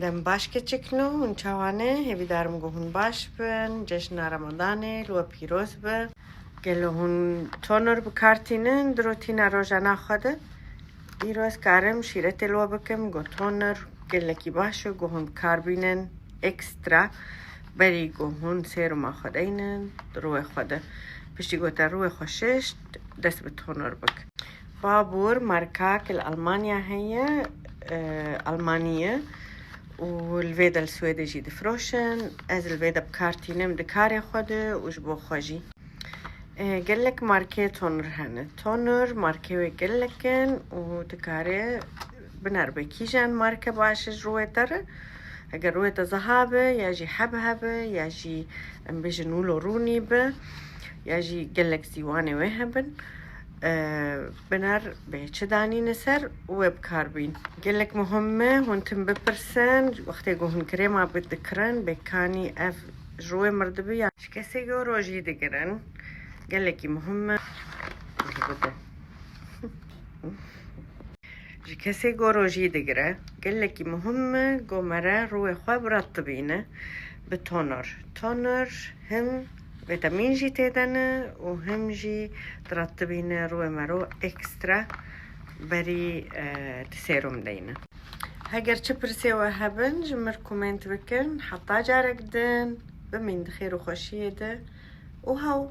دم باش که چکنو اون چوانه هیوی دارم گوهن باش بن جشن رمضانه لو پیروز به گلو هون تونر بکارتینن دروتینا روزانه خوده دیروز کارم شیرت لو بکم گو تونر گلکی باشو گوهن کاربینن اکسترا بری گوهن سیروم خودینن روی خوده پشتی گوتا روی خوششت دست به تونر بک بابور ماركاك الألمانيا هي ألمانية والفيدا السويدة جي دفروشن از الفيدا بكارتينم دكاري خوده وجبو خوجي قلك ماركي تونر هنه تونر ماركي قلكن ودكاري بنار بكيجان ماركة باشش روي تر اگر روي تزهابه ياجي حبهبه ياجي بيجنولو روني به ياجي قلك زيواني ويهبن بنار به چه دانی نسر و بکاربین گلک مهمه هونتم بپرسن وقتی گوهن کریم بدکرن بکانی اف روی مردبی یا کسی گو روژی دگرن گلکی مهمه کسی گو روژی دگره گلکی مهمه گو مره روی خواه برطبینه به تونر هم فيتامين جي تيدنا وهم جي ترطبين روي مرو اكسترا بري تسيروم دينا هاجر تشبرسي وهبن جمر كومنت بكن حطا جارك دن بمين دخير وخوشيده وهاو